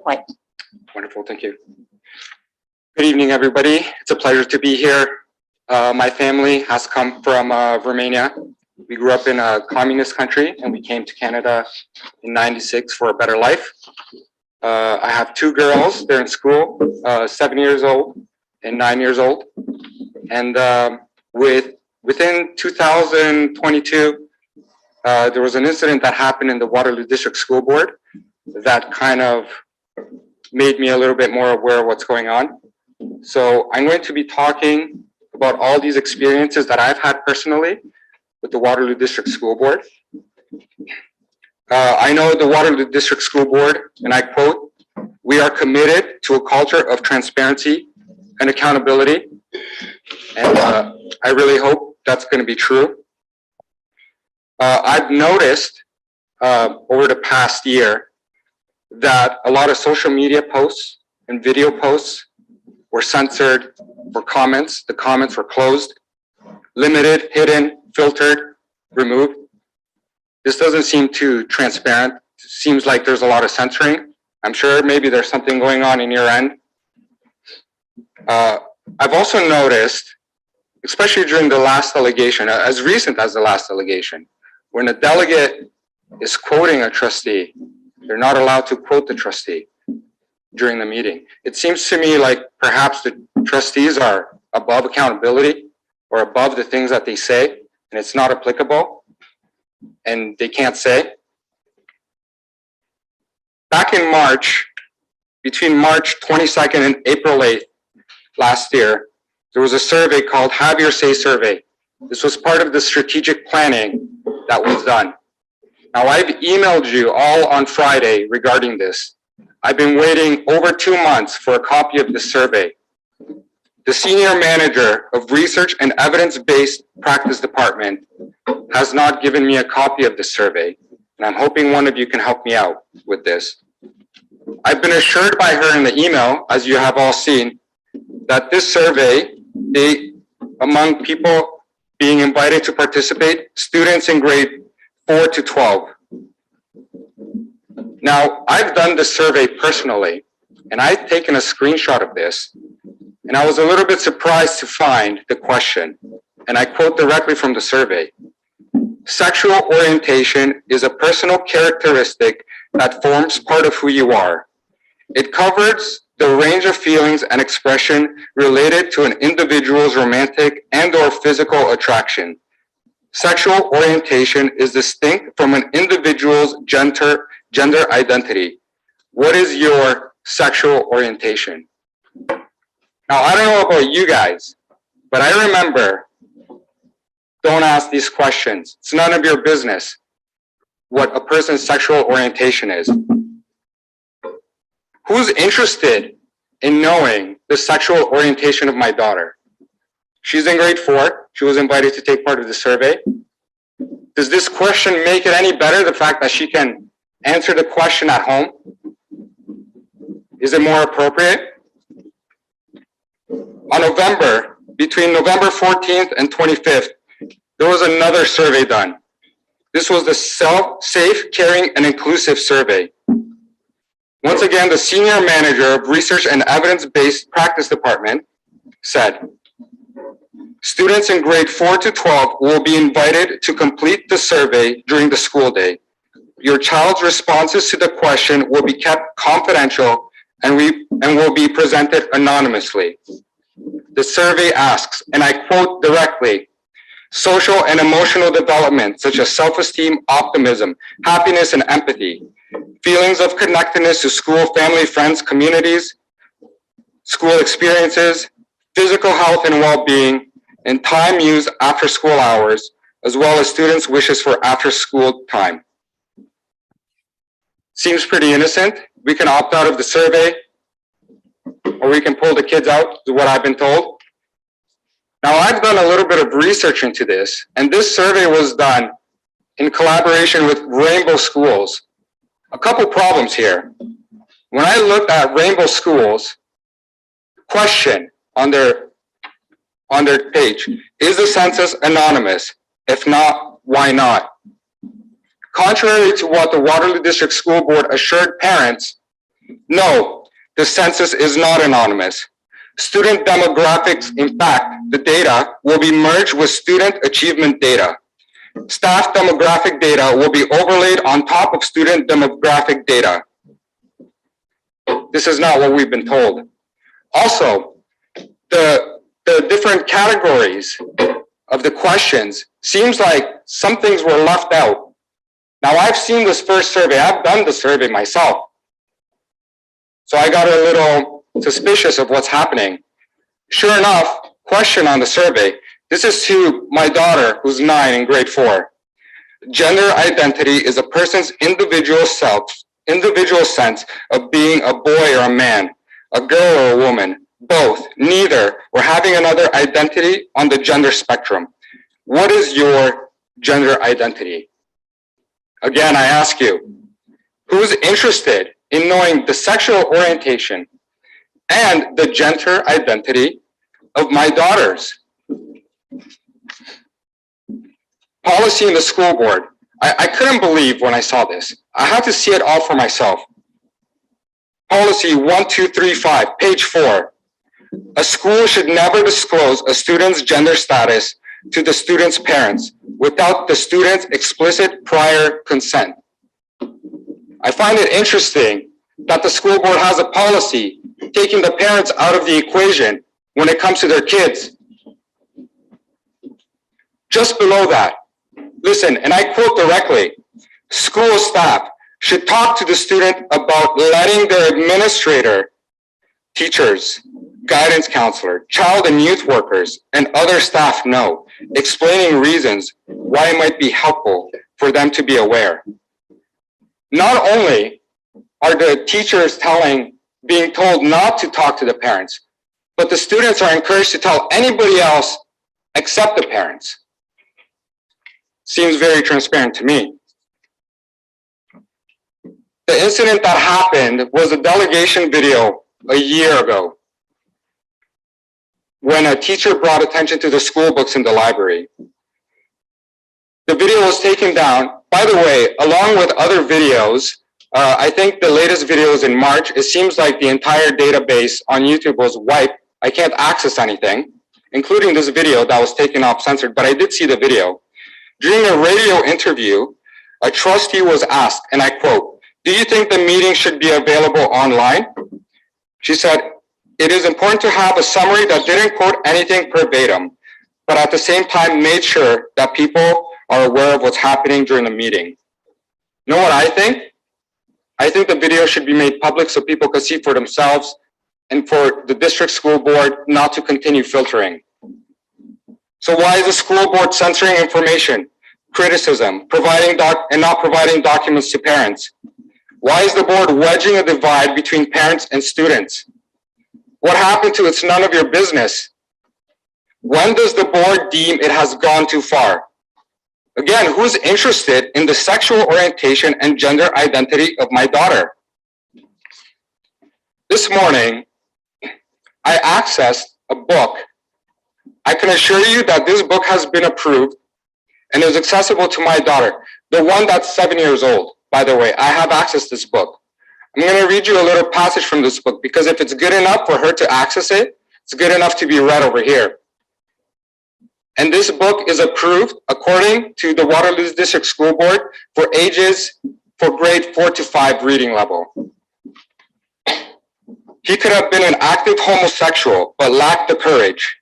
point. Wonderful, thank you. Good evening, everybody. It's a pleasure to be here. My family has come from Romania. We grew up in a communist country and we came to Canada in '96 for a better life. I have two girls, they're in school, 7 years old and 9 years old. And within 2022, there was an incident that happened in the Waterloo District School Board that kind of made me a little bit more aware of what's going on. So I'm going to be talking about all these experiences that I've had personally with the Waterloo District School Board. I know the Waterloo District School Board, and I quote, "We are committed to a culture of transparency and accountability." And I really hope that's going to be true. I've noticed over the past year that a lot of social media posts and video posts were censored for comments. The comments were closed, limited, hidden, filtered, removed. This doesn't seem too transparent. It seems like there's a lot of censoring. I'm sure maybe there's something going on in your end. I've also noticed, especially during the last delegation, as recent as the last delegation, when a delegate is quoting a trustee, they're not allowed to quote the trustee during the meeting. It seems to me like perhaps the trustees are above accountability or above the things that they say, and it's not applicable, and they can't say. Back in March, between March 22nd and April 8th last year, there was a survey called Have Your Say Survey. This was part of the strategic planning that was done. Now, I've emailed you all on Friday regarding this. I've been waiting over 2 months for a copy of this survey. The Senior Manager of Research and Evidence-Based Practice Department has not given me a copy of the survey, and I'm hoping one of you can help me out with this. I've been assured by her in the email, as you have all seen, that this survey, among people being invited to participate, students in grade 4 to 12. Now, I've done the survey personally, and I've taken a screenshot of this, and I was a little bit surprised to find the question, and I quote directly from the survey. Sexual orientation is a personal characteristic that forms part of who you are. It covers the range of feelings and expression related to an individual's romantic and/or physical attraction. Sexual orientation is distinct from an individual's gender identity. What is your sexual orientation? Now, I don't know about you guys, but I remember, don't ask these questions. It's none of your business what a person's sexual orientation is. Who's interested in knowing the sexual orientation of my daughter? She's in grade 4. She was invited to take part of the survey. Does this question make it any better, the fact that she can answer the question at home? Is it more appropriate? Between November 14th and 25th, there was another survey done. This was the Safe, Caring, and Inclusive Survey. Once again, the Senior Manager of Research and Evidence-Based Practice Department said, students in grade 4 to 12 will be invited to complete the survey during the school day. Your child's responses to the question will be kept confidential and will be presented anonymously. The survey asks, and I quote directly, social and emotional development such as self-esteem, optimism, happiness, and empathy, feelings of connectedness to school, family, friends, communities, school experiences, physical health and well-being, and time used after school hours, as well as students' wishes for after-school time. Seems pretty innocent. We can opt out of the survey, or we can pull the kids out, is what I've been told. Now, I've done a little bit of research into this, and this survey was done in collaboration with Rainbow Schools. A couple problems here. When I looked at Rainbow Schools, question on their page, is the census anonymous? If not, why not? Contrary to what the Waterloo District School Board assured parents, No, the census is not anonymous. Student demographics, in fact, the data will be merged with student achievement data. Staff demographic data will be overlaid on top of student demographic data. This is not what we've been told. Also, the different categories of the questions seems like some things were left out. Now, I've seen this first survey. I've done the survey myself. So I got a little suspicious of what's happening. Sure enough, question on the survey. This is to my daughter, who's 9 in grade 4. Gender identity is a person's individual sense of being a boy or a man, a girl or a woman, both, neither, or having another identity on the gender spectrum. What is your gender identity? Again, I ask you, who's interested in knowing the sexual orientation and the gender identity of my daughters? Policy in the school board. I couldn't believe when I saw this. I had to see it all for myself. Policy 1235, page 4. A school should never disclose a student's gender status to the student's parents without the student's explicit prior consent. I find it interesting that the school board has a policy taking the parents out of the equation when it comes to their kids. Just below that, listen, and I quote directly, school staff should talk to the student about letting their administrator, teachers, guidance counselor, child and youth workers, and other staff know, explaining reasons why it might be helpful for them to be aware. Not only are the teachers being told not to talk to the parents, but the students are encouraged to tell anybody else except the parents. Seems very transparent to me. The incident that happened was a delegation video a year ago when a teacher brought attention to the school books in the library. The video was taken down. By the way, along with other videos, I think the latest video is in March. It seems like the entire database on YouTube was wiped. I can't access anything, including this video that was taken off censored, but I did see the video. During a radio interview, a trustee was asked, and I quote, "Do you think the meeting should be available online?" She said, "It is important to have a summary that didn't quote anything verbatim, but at the same time made sure that people are aware of what's happening during the meeting." You know what I think? I think the video should be made public so people can see for themselves and for the district school board not to continue filtering. So why is the school board censoring information, criticism, and not providing documents to parents? Why is the board wedging a divide between parents and students? What happened to "it's none of your business"? When does the board deem it has gone too far? Again, who's interested in the sexual orientation and gender identity of my daughter? This morning, I accessed a book. I can assure you that this book has been approved and is accessible to my daughter, the one that's 7 years old. By the way, I have accessed this book. I'm going to read you a little passage from this book because if it's good enough for her to access it, it's good enough to be read over here. And this book is approved according to the Waterloo District School Board for grade 4 to 5 reading level. He could have been an active homosexual, but lacked the courage.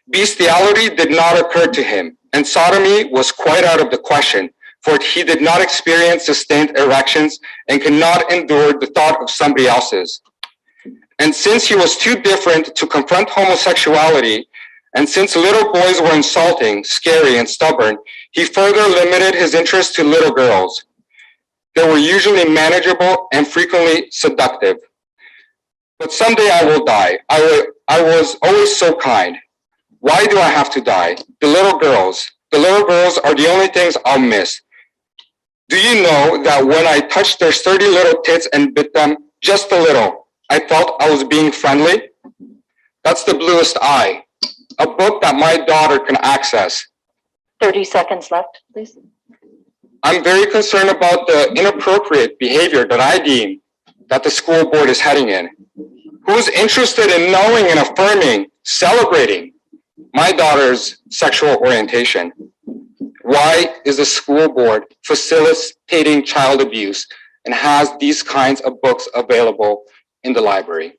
Bestiality did not occur to him, and sodomy was quite out of the question, for he did not experience sustained erections and could not endure the thought of somebody else's. And since he was too different to confront homosexuality, and since little boys were insulting, scary, and stubborn, he further limited his interest to little girls. They were usually manageable and frequently seductive. But someday I will die. I was always so kind. Why do I have to die? The little girls are the only things I'll miss. Do you know that when I touched their sturdy little tits and bit them just a little, I felt I was being friendly? That's The Bluest Eye, a book that my daughter can access. 30 seconds left, please. I'm very concerned about the inappropriate behavior that I deem that the school board is heading in? Who's interested in knowing and affirming, celebrating my daughter's sexual orientation? Why is the school board facilitating child abuse and has these kinds of books available in the library?